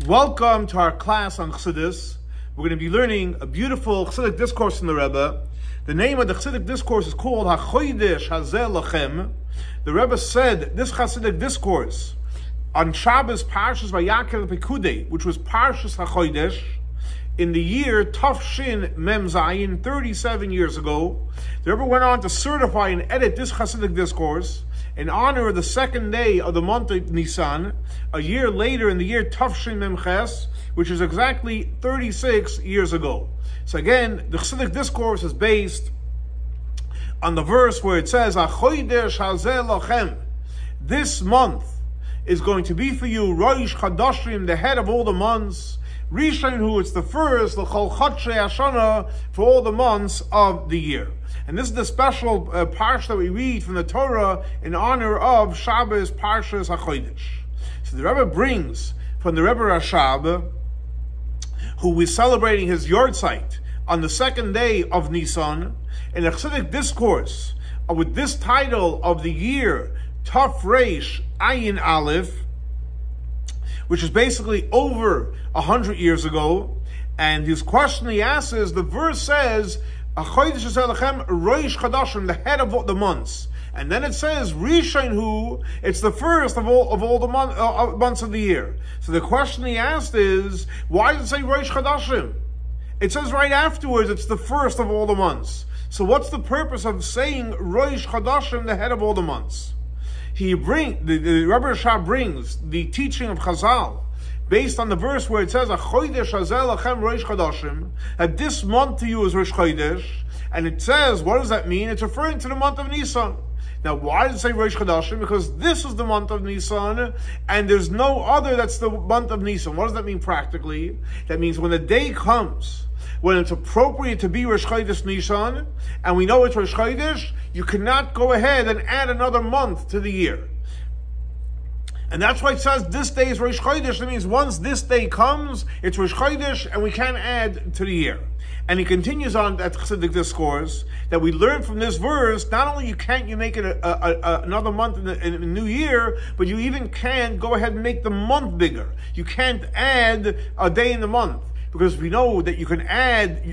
Welcome to our class on Chassidus. We're going to be learning a beautiful Chassidic discourse from the Rebbe. The name of the Chassidic discourse is called HaChodesh Hazeh Lachem. The Rebbe said this Chassidic discourse on Shabbos Parshas Vayikehel-Pekudei, which was Parshas HaChodesh, in the year tafshin mem zayin, 37 years ago. The Rebbe went on to certify and edit this Chassidic discourse in honor of the second day of the month of Nisan, a year later in the year tafshin mem ches, which is exactly 36 years ago. So again, the Chassidic discourse is based on the verse where it says, "HaChodesh hazeh lachem." This month is going to be for you Rosh Chodashim, the head of all the months. Rishon, who it's the first, l'chol chodshei hashana, for all the months of the year. And this is the special parsha that we read from the Torah in honor of Shabbos Parshas HaChodesh. So the Rebbe brings from the Rebbe Rashab, who is celebrating his yahrzeit on the second day of Nisan, in a Chassidic discourse with this title of the year, Taf Reish Ayin Aleph, which is basically over 100 years ago. And his question he asks is, the verse says, "Chodesh hazeh lachem Rosh Chodashim," the head of the months. And then it says, Rishon, who it's the first of all the months of the year. So the question he asked is, why does it say Rosh Chodashim? It says right afterwards, it's the first of all the months. So what's the purpose of saying Rosh Chodashim, the head of all the months? The Rabbi Rashab brings the teaching of Chazal based on the verse where it says, "HaChodesh hazeh lachem Rosh Chodashim," that this month to you is Rosh Chodesh, and it says, what does that mean? It's referring to the month of Nisan. Now, why does it say Rosh Chodashim? Because this is the month of Nisan, and there's no other that's the month of Nisan. What does that mean practically? That means when the day comes when it's appropriate to be Rosh Chodesh Nisan, and we know it's Rosh Chodesh, you cannot go ahead and add another month to the year. And that's why it says this day is Rosh Chodesh. That means once this day comes, it's Rosh Chodesh, and we can't add to the year. And he continues on that Chassidic discourse that we learn from this verse. Not only can't you make it another month in the new year, but you even can't go ahead and make the month bigger. You can't add a day in the month, because we know that you can add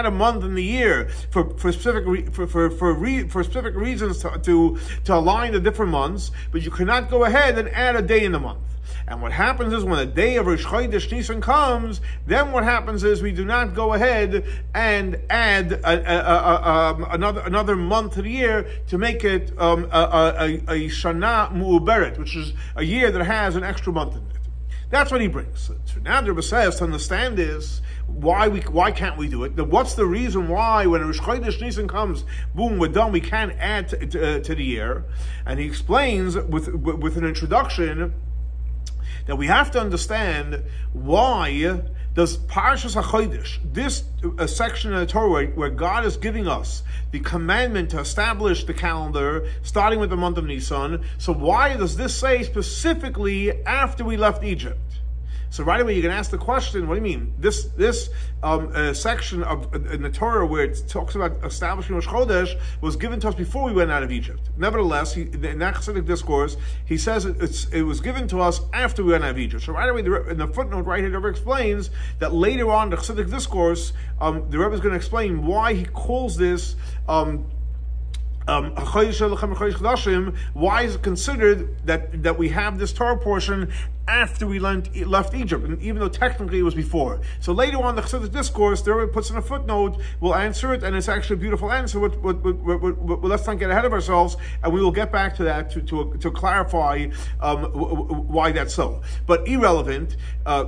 a month in the year for specific reasons to align the different months, but you cannot go ahead and add a day in the month. And what happens is when the day of Rosh Chodesh Nisan comes, then what happens is we do not go ahead and add another month to the year to make it a Shana Mu'uberet, which is a year that has an extra month in it. That's what he brings. So now the Rebbe says, to understand this, why can't we do it? What's the reason why when Rosh Chodesh Nisan comes, boom, we're done, we can't add to the year? And he explains with an introduction that we have to understand why does Parshas HaChodesh, this section of the Torah where God is giving us the commandment to establish the calendar, starting with the month of Nisan, so why does this say specifically after we left Egypt? So right away you can ask the question, what do you mean? This section in the Torah where it talks about establishing Rosh Chodesh was given to us before we went out of Egypt. Nevertheless, in that Chassidic discourse, he says it was given to us after we went out of Egypt. So right away, in the footnote right here, the Rebbe explains that later on in the Chassidic discourse, the Rebbe is going to explain why he calls this why is it considered that we have this Torah portion after we left Egypt, and even though technically it was before. So later on, the Chassidic discourse, the Rebbe puts in a footnote, we'll answer it, and it's actually a beautiful answer. Let's not get ahead of ourselves, and we will get back to that to clarify why that's so. But irrelevant,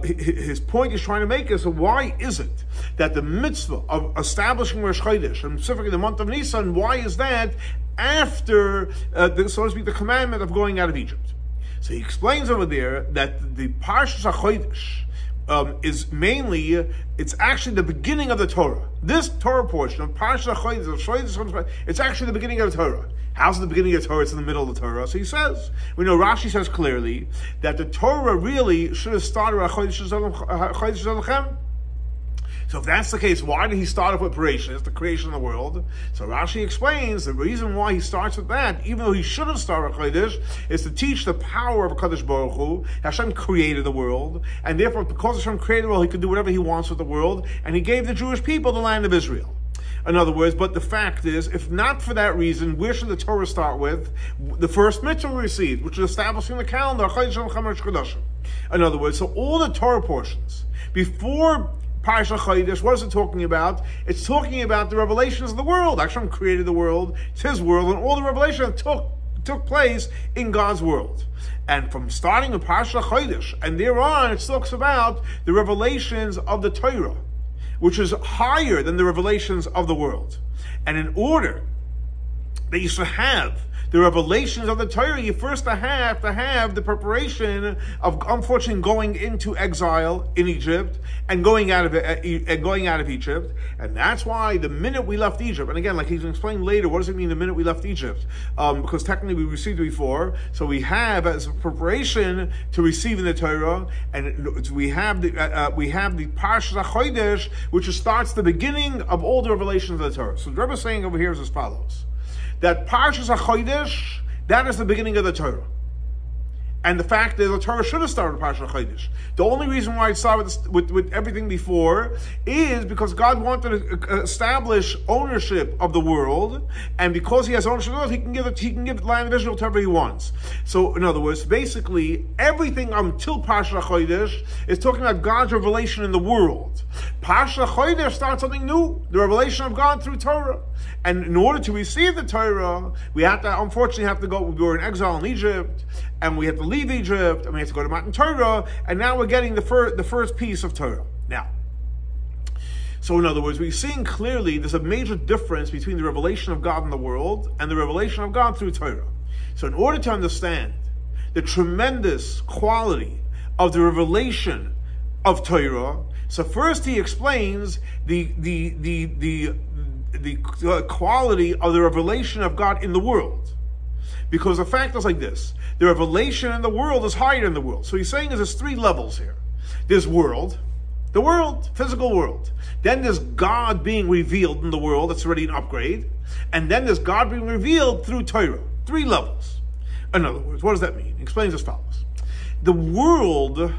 his point he's trying to make is, why is it that the mitzvah of establishing Rosh Chodesh, and specifically the month of Nisan, why is that after, so to speak, the commandment of going out of Egypt? So he explains over there that the Parshas HaChodesh is mainly, it's actually the beginning of the Torah. This Torah portion of Parshas HaChodesh, it's actually the beginning of the Torah. How's the beginning of the Torah? It's in the middle of the Torah. So he says, we know Rashi says clearly that the Torah really should have started with HaChodesh hazeh lachem. So if that's the case, why did he start off with Bereshit, the creation of the world? So Rashi explains the reason why he starts with that, even though he should have started with Chodesh, is to teach the power of Kadosh Baruch Hu. Hashem created the world, and therefore, because Hashem created the world, he could do whatever he wants with the world, and he gave the Jewish people the land of Israel. In other words, but the fact is, if not for that reason, where should the Torah start with? The first mitzvah we received, which is establishing the calendar. In other words, so all the Torah portions, before Parashat Chodesh, what is it talking about? It's talking about the revelations of the world. Hashem created the world, it's his world, and all the revelation that took place in God's world. And from starting with Parashat Chodesh, and thereon, it talks about the revelations of the Torah, which is higher than the revelations of the world. And in order that you should have the revelations of the Torah, you first have to have the preparation of, unfortunately, going into exile in Egypt and going out of Egypt. And that's why the minute we left Egypt, and again, like he's going to explain later, what does it mean the minute we left Egypt? Because technically we received it before, so we have as a preparation to receiving the Torah, and we have the Parashat HaChodesh, which starts the beginning of all the revelations of the Torah. So the Rebbe is saying over here is as follows: that Parashat HaChodesh, that is the beginning of the Torah. And the fact that the Torah should have started with Parashat HaChodesh. The only reason why it started with everything before is because God wanted to establish ownership of the world, and because he has ownership of the world, he can give the land of Israel to whoever he wants. So, in other words, basically, everything until Parashat HaChodesh is talking about God's revelation in the world. Parashat HaChodesh starts something new, the revelation of God through Torah. And in order to receive the Torah, we unfortunately have to go, we were in exile in Egypt, and we have to leave Egypt, and we have to go to Mount Torah, and now we're getting the first piece of Torah. Now, so in other words, we're seeing clearly there's a major difference between the revelation of God in the world and the revelation of God through Torah. So in order to understand the tremendous quality of the revelation of Torah, so first he explains the quality of the revelation of God in the world. Because the fact is like this: the revelation in the world is higher than the world. So he's saying there's three levels here. There's world, the world, physical world. Then there's God being revealed in the world, that's already an upgrade. And then there's God being revealed through Torah. Three levels. In other words, what does that mean? He explains as follows: the world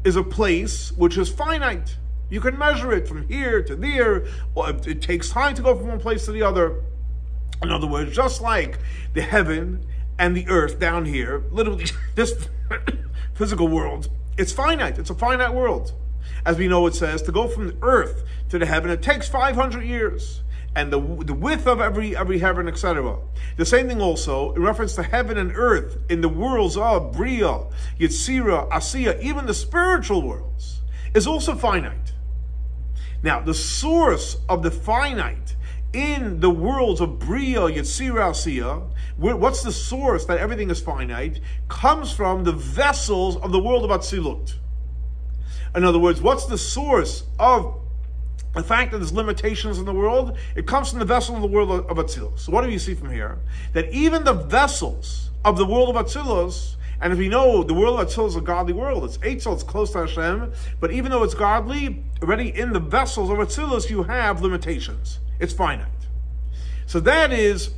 is a place which is finite. You can measure it from here to there, or it takes time to go from one place to the other. In other words, just like the heaven and the earth down here, literally this physical world, it's finite. It's a finite world. As we know, it says, to go from the earth to the heaven, it takes 500 years. And the width of every heaven, etc. The same thing also in reference to heaven and earth in the worlds of Bria, Yetzira, Asiya, even the spiritual worlds, is also finite. Now, the source of the finite in the worlds of Bria, Yetzira, Asiya, what's the source that everything is finite? Comes from the vessels of the world of Atzilut. In other words, what's the source of the fact that there's limitations in the world? It comes from the vessel of the world of Atzilus. So what do you see from here? That even the vessels of the world of Atzilus, and as we know, the world of Atzilus is a godly world. It's Eitzel, it's close to Hashem, but even though it's godly, already in the vessels of Atzilus, you have limitations. It's finite. So that is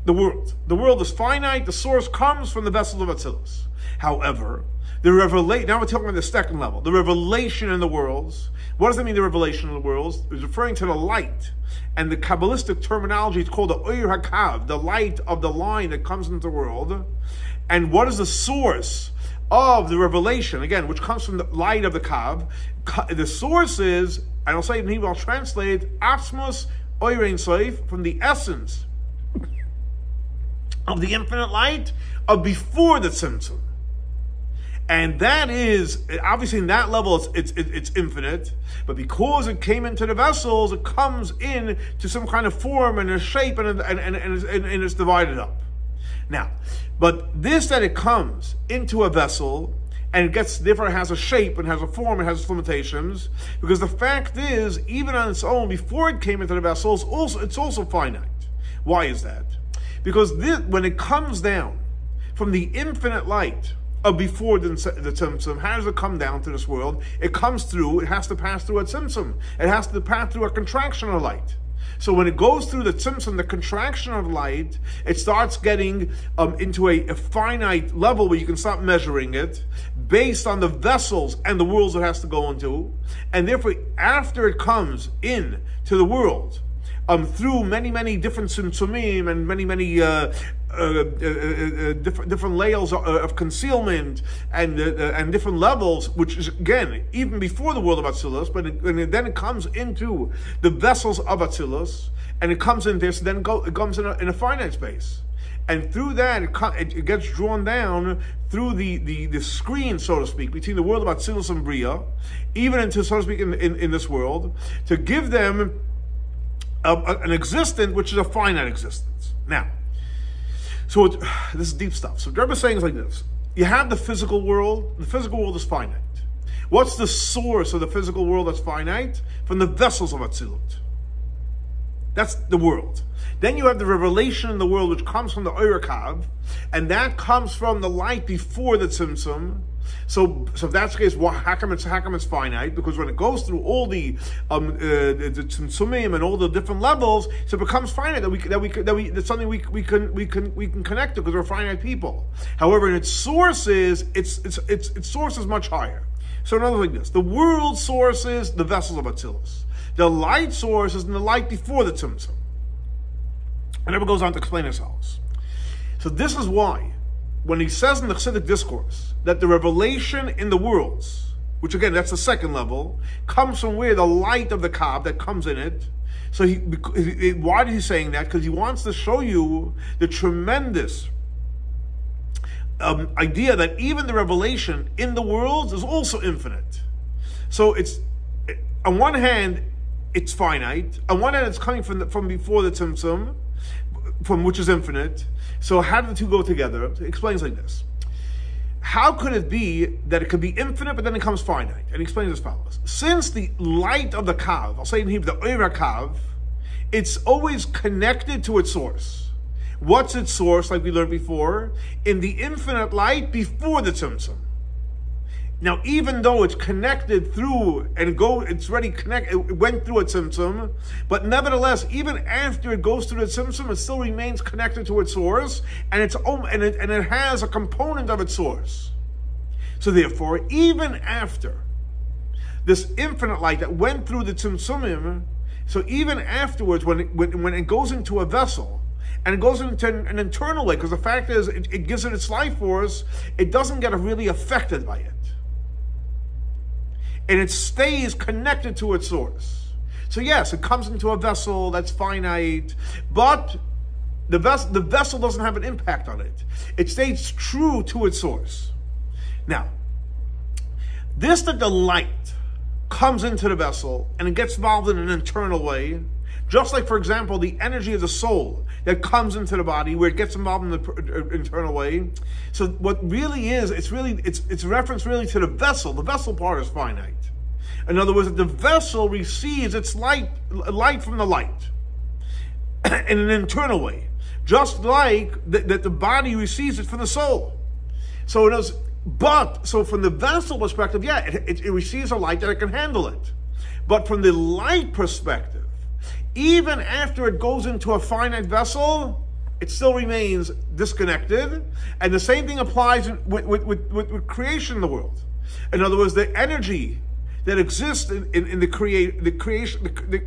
the world. The world is finite. The source comes from the vessels of Atzilus. However, now we're talking about the second level, the revelation in the worlds. What does that mean, the revelation in the worlds? It's referring to the light. And the Kabbalistic terminology is called the Oyer HaKav, the light of the line that comes into the world. And what is the source of the revelation, again, which comes from the light of the Kav? The source is, and I'll say it in Hebrew, I'll translate, Atzmos Oyer Ein Sof, from the essence of the infinite light of before the Tzimtzum. And that is, obviously in that level, it's infinite, but because it came into the vessels, it comes in to some kind of form and a shape, and it's divided up. Now, but this, that it comes into a vessel, and it gets, therefore it has a shape and has a form and has its limitations, because the fact is, even on its own, before it came into the vessels, it's also finite. Why is that? Because when it comes down from the infinite light before the ''tשm. How does it come down to this world? It comes through, it has to pass through a ''tשm. It has to pass through a contraction of light. So when it goes through the ''tשm, the contraction of light, it starts getting into a finite level where you can start measuring it based on the vessels and the worlds it has to go into. And therefore, after it comes in to the world, through many different tzimtzumim and many different layers of concealment and different levels, which is again even before the world of Atzilus, but then it comes into the vessels of Atzilus, and it comes in there. So then it comes in a finite space, and through that it gets drawn down through the screen, so to speak, between the world of Atzilus and Bria, even into, so to speak, in this world, to give them an existence which is a finite existence. Now, so this is deep stuff. So what Rebbe is saying is like this: you have the physical world. The physical world is finite. What's the source of the physical world that's finite? From the vessels of Atzilut. That's the world. Then you have the revelation in the world, which comes from the Oirakav, and that comes from the light before the tzimtzum. So if that's the case, how come it's finite? Because when it goes through all the tzimtzumim and all the different levels, so it becomes finite that's something we can connect to because we're finite people. However, in its sources, its source is much higher. So in other words, like this: the world source is the vessels of Atzilus. The light source is in the light before the tzimtzum. And it goes on to explain ourselves. So this is why, when he says in the Chassidic discourse that the revelation in the worlds, which again, that's the second level, comes from where the light of the Kab that comes in it. So why is he saying that? Because he wants to show you the tremendous idea that even the revelation in the worlds is also infinite. So it's, on one hand, it's finite. On one hand, it's coming from before the tzimtzum, from which is infinite. So how do the two go together? It explains like this: how could it be that it could be infinite, but then it becomes finite? And he explains as follows: since the light of the Kav, I'll say in Hebrew, the Oira Kav, it's always connected to its source. What's its source, like we learned before? In the infinite light before the tzimtzum. Now, even though it's connected through it's already connected, it went through a tzimtzum, but nevertheless, even after it goes through the tzimtzum, it still remains connected to its source, and it has a component of its source. So therefore, even after this infinite light that went through the tzimtzumim, so even afterwards, when it goes into a vessel, and it goes into an internal way, because the fact is, it gives it its life force, it doesn't get really affected by it. And it stays connected to its source. So yes, it comes into a vessel that's finite, but the vessel doesn't have an impact on it. It stays true to its source. Now, that the light comes into the vessel and it gets involved in an internal way, just like, for example, the energy of the soul that comes into the body, where it gets involved in the internal way. So what really is, it's a reference really to the vessel. The vessel part is finite. In other words, the vessel receives its light from the light in an internal way, just like that the body receives it from the soul. So it is, so from the vessel perspective, yeah, it receives a light that it can handle it. But from the light perspective, even after it goes into a finite vessel, it still remains disconnected. And the same thing applies with creation in the world. In other words, the energy that exists in the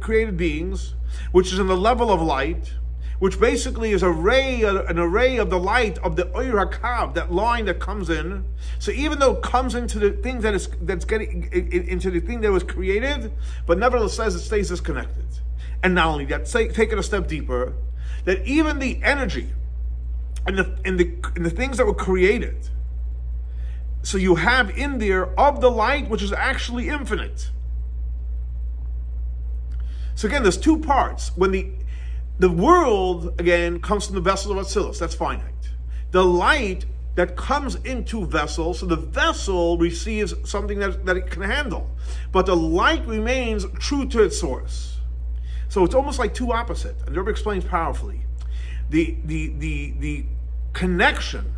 created beings, which is in the level of light, which basically is an array of the light of the Oir HaKav, that line that comes in. So even though it comes into the thing that's getting into the thing that was created, but nevertheless says it stays disconnected. And not only that, take it a step deeper, that even the energy and the things that were created, so you have in there of the light, which is actually infinite. So again, there's two parts. When the world, again, comes from the vessels of Atzilus, that's finite. The light that comes into vessel, so the vessel receives something that it can handle, but the light remains true to its source. So it's almost like two opposite. And the Rebbe explains powerfully the connection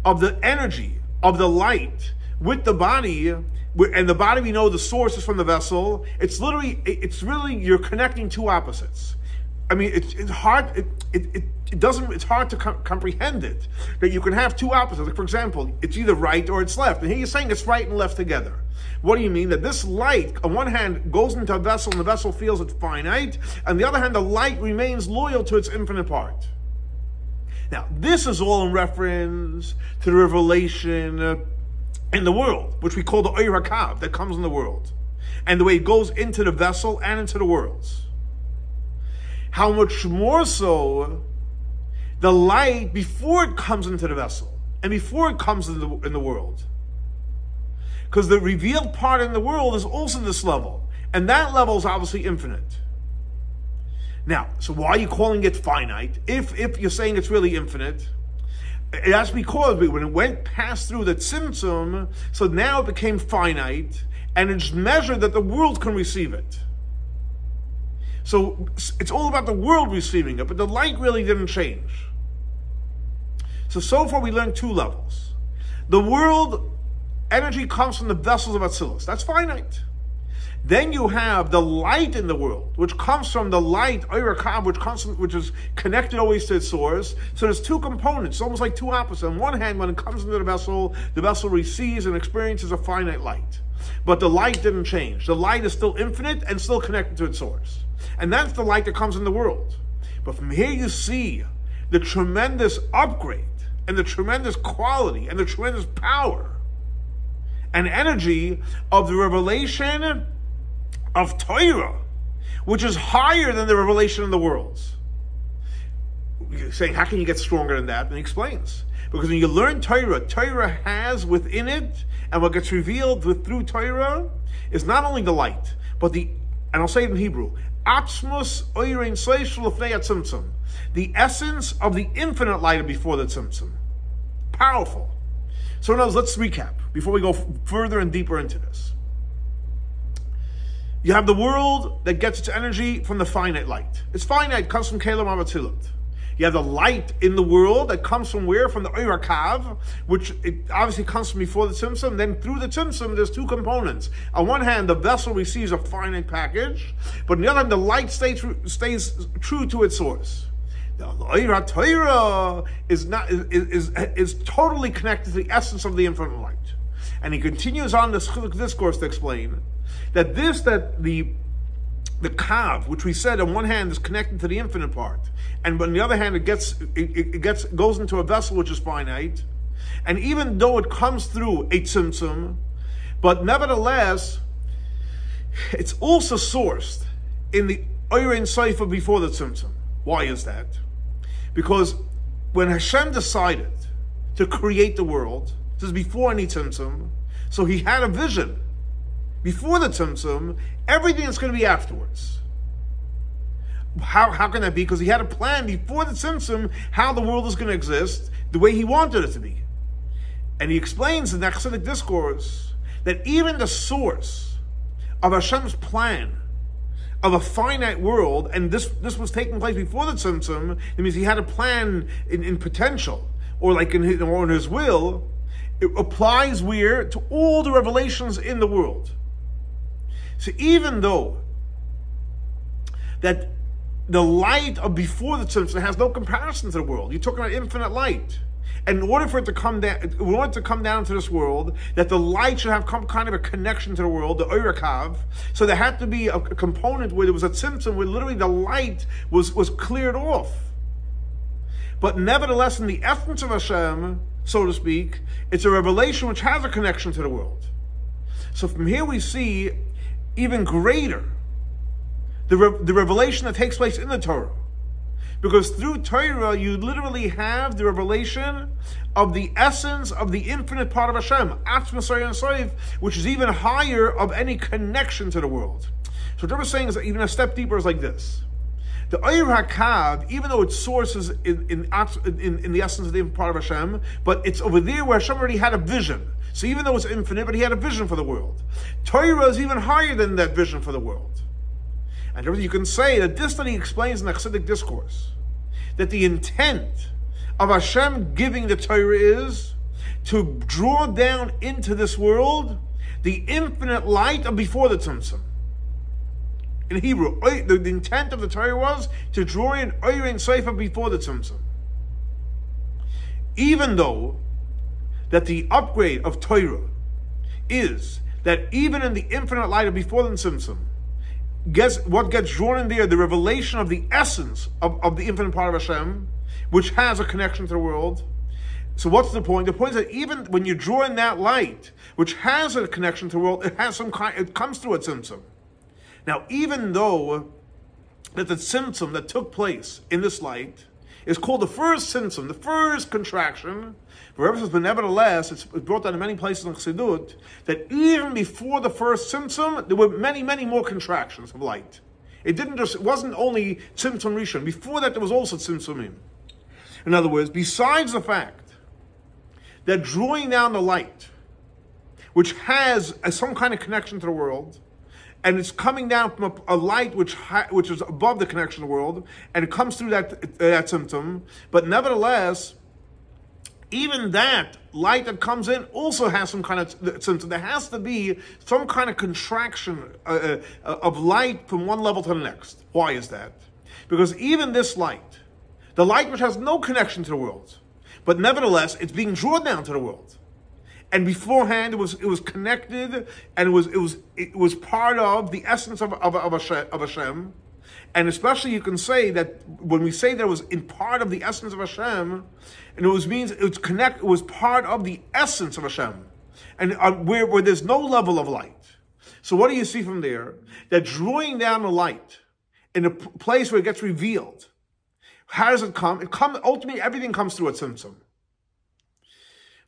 of the energy of the light with the body, and the body, we know the source is from the vessel. It's really, you're connecting two opposites. I mean, it's hard. It's hard to comprehend it, that you can have two opposites. Like, for example, it's either right or it's left. And here you're saying it's right and left together. What do you mean? That this light, on one hand, goes into a vessel and the vessel feels it's finite. On the other hand, the light remains loyal to its infinite part. Now, this is all in reference to the revelation in the world, which we call the Ohr HaKav, that comes in the world, and the way it goes into the vessel and into the worlds. How much more so the light before it comes into the vessel and before it comes in the world. Because the revealed part in the world is also this level, and that level is obviously infinite. Now, so why are you calling it finite if you're saying it's really infinite? That's because when it went past through the tzimtzum, so now it became finite, and it's measured that the world can receive it. So it's all about the world receiving it, but the light really didn't change. So far we learned two levels. The world energy comes from the vessels of Atzilus. That's finite. Then you have the light in the world, which comes from the light, Ohr HaKav, which is connected always to its source. So there's two components, almost like two opposites. On one hand, when it comes into the vessel receives and experiences a finite light. But the light didn't change. The light is still infinite and still connected to its source. And that's the light that comes in the world. But from here you see the tremendous upgrade and the tremendous quality and the tremendous power and energy of the revelation of Torah, which is higher than the revelation in the worlds. You're saying, how can you get stronger than that? And he explains. Because when you learn Torah, Torah has within it, and what gets revealed through Torah, is not only the light, but and I'll say it in Hebrew, the essence of the infinite light before the tzimtzum. Powerful. So now let's recap before we go further and deeper into this. You have the world that gets its energy from the finite light. It's finite, comes from Kelim Avatzilut. You have the light in the world that comes from where? From the Ohr HaKav, which it obviously comes from before the tzimtzum. Then through the tzimtzum, there's two components. On one hand, the vessel receives a finite package, but on the other hand, the light stays true to its source. The Ohr HaTorah is totally connected to the essence of the infinite light. And he continues on this discourse to explain that the kav, which we said on one hand is connected to the infinite part, and on the other hand it goes into a vessel which is finite, and even though it comes through a tzimtzum, but nevertheless it's also sourced in the Ohr Ein Sof before the tzimtzum. Why is that? Because when Hashem decided to create the world, this is before any tzimtzum, so he had a vision. Before the tzimtzum, everything is going to be afterwards. How can that be? Because he had a plan before the tzimtzum how the world is going to exist the way he wanted it to be. And he explains in that Chassidic discourse that even the source of Hashem's plan of a finite world, and this was taking place before the tzimtzum, it means he had a plan in potential, or like in his will. It applies where? To all the revelations in the world. So even though that the light of before the tzimtzum has no comparison to the world, you're talking about infinite light. And in order for it to come down to this world, that the light should have some kind of a connection to the world, the Ohr HaKav. So there had to be a component where there was a tzimtzum where literally the light was cleared off. But nevertheless, in the essence of Hashem, so to speak, it's a revelation which has a connection to the world. So from here we see even greater the revelation that takes place in the Torah. Because through Torah, you literally have the revelation of the essence of the infinite part of Hashem, which is even higher of any connection to the world. So what I'm saying is that even a step deeper is like this. The Ohr HaKav, even though its source is in the essence of the infinite part of Hashem, but it's over there where Hashem already had a vision. So even though it's infinite, but he had a vision for the world. Torah is even higher than that vision for the world. And you can say that this study explains in the Chassidic discourse that the intent of Hashem giving the Torah is to draw down into this world the infinite light of before the tzimtzum. In Hebrew, the intent of the Torah was to draw in Oyer and Sefer before the tzimtzum. Even though that the upgrade of Torah is that even in the infinite light of before the tzimtzum, what gets drawn in there, the revelation of the essence of the infinite part of Hashem, which has a connection to the world. So what's the point? The point is that even when you draw in that light, which has a connection to the world, it comes through a tzimtzum. Now, even though that the tzimtzum that took place in this light is called the first tzimtzum, the first contraction, but nevertheless, it's brought down in many places in Chassidut, that even before the first tzimtzum, there were many, many more contractions of light. It wasn't only tzimtzum rishon. Before that, there was also tzimtzumim. In other words, besides the fact that drawing down the light, which has some kind of connection to the world, and it's coming down from a light which is above the connection to the world, and it comes through that tzimtzum, but nevertheless, even that light that comes in also has some kind of tzimtzum. There has to be some kind of contraction of light from one level to the next. Why is that? Because even this light, the light which has no connection to the world, but nevertheless, it's being drawn down to the world. And beforehand, it was connected, and it was part of the essence of Hashem. And especially, you can say that when we say that it was in part of the essence of Hashem, and it was part of the essence of Hashem, and where there's no level of light. So what do you see from there? That drawing down the light in a place where it gets revealed. How does it come? Ultimately, everything comes through a tzimtzum.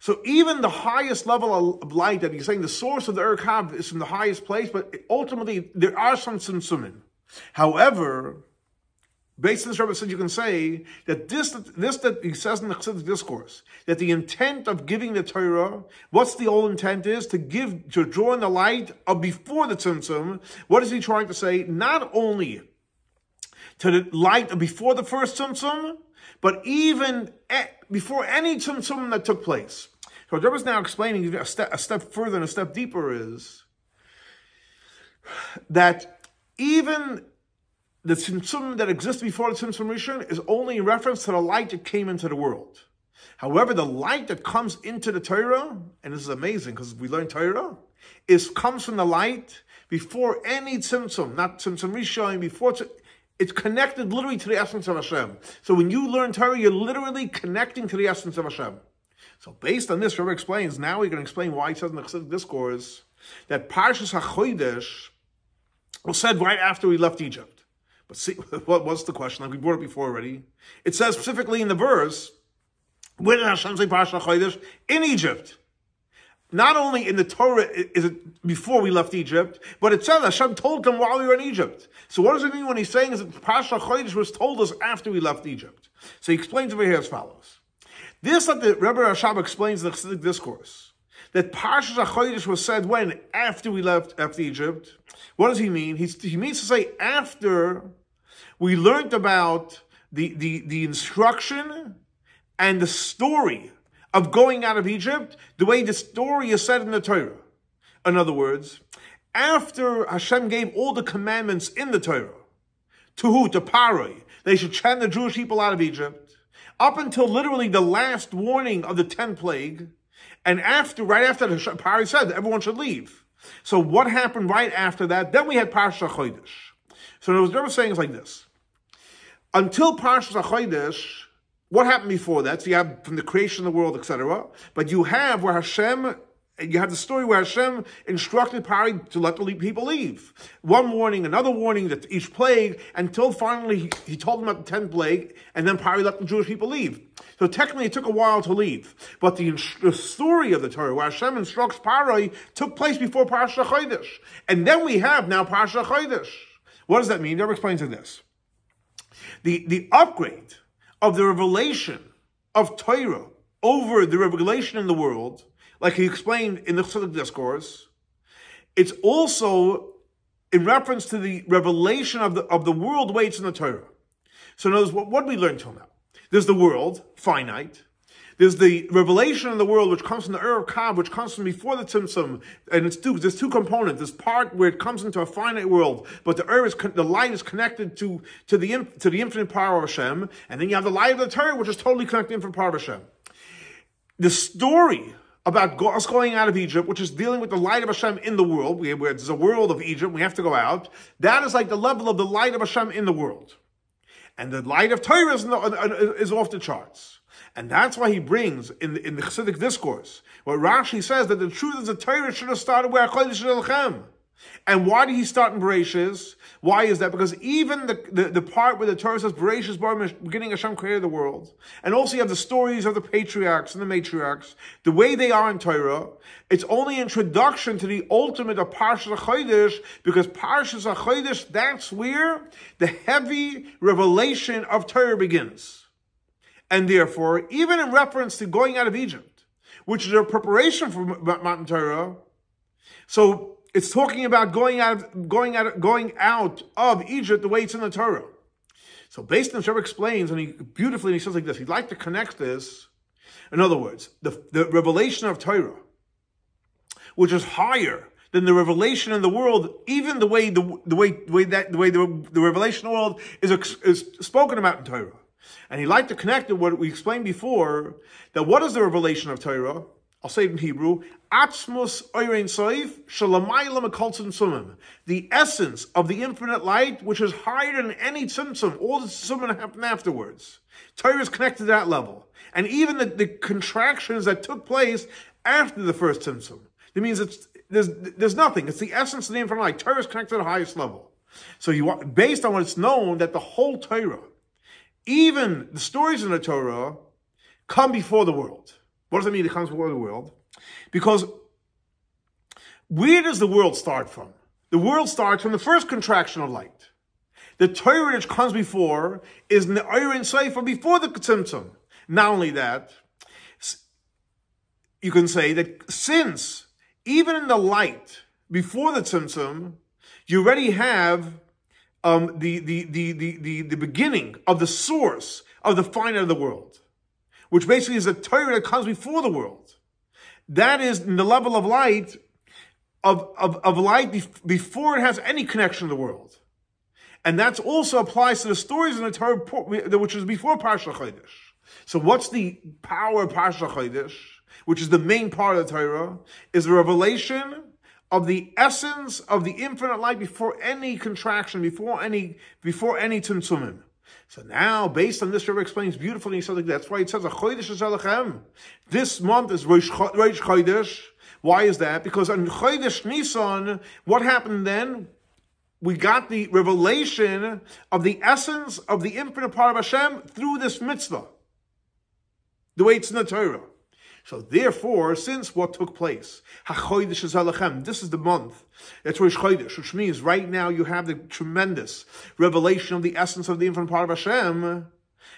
So even the highest level of light that you're saying, the source of the Kabbah is from the highest place, but ultimately there are some tzimtzumim. However, based on this Rebbe said, you can say that this that he says in the Chassidic discourse, that the intent of giving the Torah, what's the whole intent is? To draw in the light of before the tzimtzum. What is he trying to say? Not only to the light of before the first tzimtzum, but even before any tzimtzum that took place. So what Rebbe is now explaining a step further and a step deeper is that even the tzimtzum that exists before the tzimtzum rishon is only in reference to the light that came into the world. However, the light that comes into the Torah, and this is amazing because we learn Torah, comes from the light before any tzimtzum, not tzimtzum rishon, it's connected literally to the essence of Hashem. So when you learn Torah, you're literally connecting to the essence of Hashem. So based on this, Rebbe explains, now we're going to explain why he says in the Chassidic discourse that Parshas HaChodesh was said right after we left Egypt. But see, what was the question? Like we brought it before already. It says specifically in the verse, where did Hashem say Parshas HaChodesh? In Egypt. Not only in the Torah is it before we left Egypt, but it says Hashem told them while we were in Egypt. So what does it mean when he's saying is that Parshas HaChodesh was told us after we left Egypt? So he explains over here as follows. This that the Rebbe Rashab explains in the Chassidic discourse, that Parshas HaChodesh was said when? After we left Egypt. What does he mean? He means to say after we learned about the instruction and the story of going out of Egypt, the way the story is said in the Torah. In other words, after Hashem gave all the commandments in the Torah, to who? To Paroi. They should send the Jewish people out of Egypt, up until literally the last warning of the 10th plague, and right after Paroi said that everyone should leave. So what happened right after that? Then we had Parshas HaChodesh. So what Rebbe was saying is like this. Until Parshas HaChodesh, what happened before that? So you have from the creation of the world, etc. But you have the story where Hashem instructed Paroi to let the people leave. One warning, another warning, that each plague, until finally he told them about the 10th plague, and then Paroi let the Jewish people leave. So technically it took a while to leave. But the story of the Torah, where Hashem instructs Paroi, took place before Parshas HaChodesh. And then we have now Parshas HaChodesh. What does that mean? Never explains it this. The upgrade of the revelation of Torah over the revelation in the world, like he explained in the Chassidic discourse, it's also in reference to the revelation of the world the way it's in the Torah. So in other words, what we learned till now? There's the world, finite. There's the revelation in the world, which comes from the Ur of Kab, which comes from before the tzimtzum, and there's two components. There's part where it comes into a finite world, but the light is connected to the infinite power of Hashem, and then you have the light of the Torah, which is totally connected to the infinite power of Hashem. The story about us going out of Egypt, which is dealing with the light of Hashem in the world, where there's a world of Egypt, we have to go out, that is like the level of the light of Hashem in the world. And the light of Torah is off the charts. And that's why he brings, in the Chassidic discourse, what Rashi says, that the truth is the Torah should have started where HaKodesh Lechem. And why did he start in Bereshis? Why is that? Because even the part where the Torah says, Bereshis bar beginning Hashem created the world, and also you have the stories of the patriarchs and the matriarchs, the way they are in Torah, it's only introduction to the ultimate of Parshas HaChodesh, because Parshas HaChodesh, that's where the heavy revelation of Torah begins. And therefore, even in reference to going out of Egypt, which is a preparation for Matan Torah, so it's talking about going out of Egypt the way it's in the Torah. So based on what Rebbe explains, and he says like this, he'd like to connect this. In other words, the revelation of Torah, which is higher than the revelation in the world, even the way the revelation in the world is spoken about in Torah. And he'd like to connect to what we explained before, that what is the revelation of Torah? I'll say it in Hebrew, Atzmus Oirein Soif Shalamayla Mekoltzim Tzumim. The essence of the infinite light, which is higher than any tzimtzum, all the tzimtzum that happened afterwards. Torah is connected to that level. And even the contractions that took place after the first tzimtzum. That means there's nothing. It's the essence of the infinite light. Torah is connected to the highest level. So based on what it's known, that the whole Torah, even the stories in the Torah, come before the world. What does it mean it comes before the world? Because where does the world start from? The world starts from the first contraction of light. The Torah which comes before is in the Oirein Soif, before the tzimtzum. Not only that, you can say that since even in the light before the tzimtzum, you already have the beginning of the source of the finite of the world, which basically is the Torah that comes before the world. That is in the level of light, of light before it has any connection to the world. And that also applies to the stories in the Torah, which is before Parshas HaChodesh. So what's the power of Parshas HaChodesh, which is the main part of the Torah, is the revelation of the essence of the infinite light before any contraction, before any tzimtzumim. So now, based on this, Rebbe explains beautifully, he says like that's why it says, "HaChodesh is Elechem." This month is Rosh Chodesh. Why is that? Because on Chodesh Nisan, what happened then? We got the revelation of the essence of the infinite part of Hashem through this mitzvah, the way it's in the Torah. So therefore, since what took place, HaChodesh is Elechem, this is the month, that's Rosh Chodesh, which means right now you have the tremendous revelation of the essence of the infinite part of Hashem.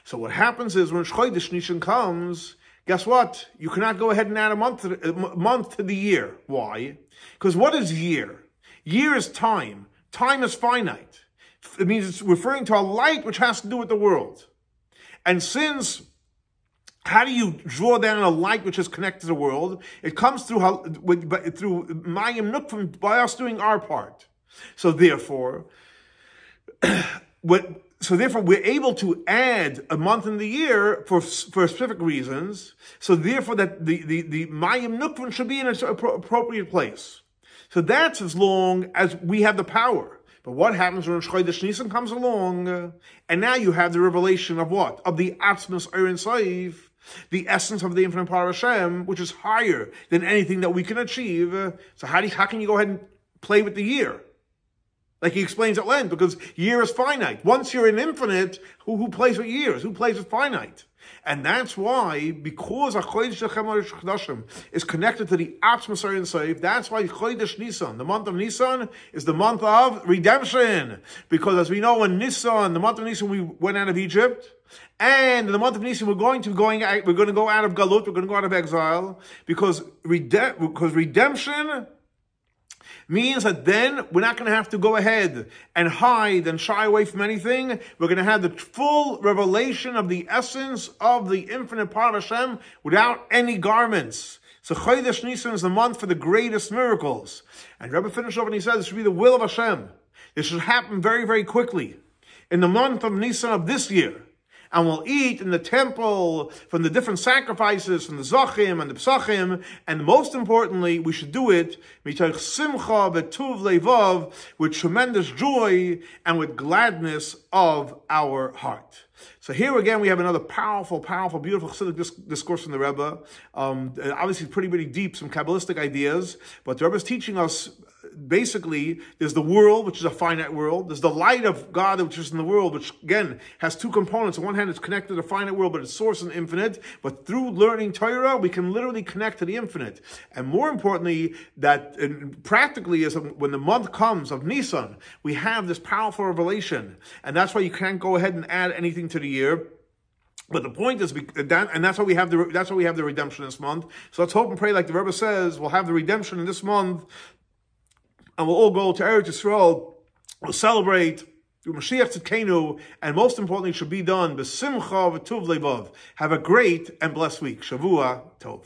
So what happens is when Rosh Chodesh Nissan comes, guess what? You cannot go ahead and add a month to the year. Why? Because what is year? Year is time. Time is finite. It means it's referring to a light which has to do with the world. And since how do you draw down a light which is connected to the world? It comes through Mayim Nukvim, by us doing our part. So therefore, we're able to add a month in the year for specific reasons. So therefore, that the Mayim Nukvim should be in its appropriate place. So that's as long as we have the power. But what happens when Chodesh Nisan comes along, and now you have the revelation of what? Of the Atzmus Oirein Soif, the essence of the infinite power of Hashem, which is higher than anything that we can achieve. So how can you go ahead and play with the year? Like he explains at length, because year is finite. Once you're in infinite, who plays with years? Who plays with finite? And that's why, because HaChodesh is connected to the Atzmus Oirein Soif, that's why Chodesh Nisan, the month of Nisan, is the month of redemption. Because as we know, in Nisan, the month of Nisan, we went out of Egypt. And in the month of Nisan, we're going to go out of Galut, we're going to go out of exile, because redemption Means that then we're not going to have to go ahead and hide and shy away from anything. We're going to have the full revelation of the essence of the infinite part of Hashem without any garments. So Chodesh Nisan is the month for the greatest miracles. And Rebbe finished off and he said this should be the will of Hashem. This should happen very, very quickly. In the month of Nisan of this year. And we'll eat in the temple from the different sacrifices, from the Zochim and the Psachim. And most importantly, we should do it mitoch simcha v'tuv levav, with tremendous joy and with gladness of our heart. So here again, we have another powerful, beautiful Chassidic discourse from the Rebbe. Obviously, pretty deep, some Kabbalistic ideas. But the Rebbe is teaching us, basically, there's the world, which is a finite world. There's the light of God, which is in the world, which, again, has two components. On one hand, it's connected to the finite world, but it's source and infinite. But through learning Torah, we can literally connect to the infinite. And more importantly, that practically is when the month comes of Nisan, we have this powerful revelation. And that's why you can't go ahead and add anything to the year. But the point is, and that's why we have the redemption this month. So let's hope and pray, like the Rebbe says, we'll have the redemption in this month, and we'll all go to Eretz Yisrael. We'll celebrate Mashiach Tzidkenu, and most importantly, it should be done b'simcha v'tuv levav. Have a great and blessed week. Shavua Tov.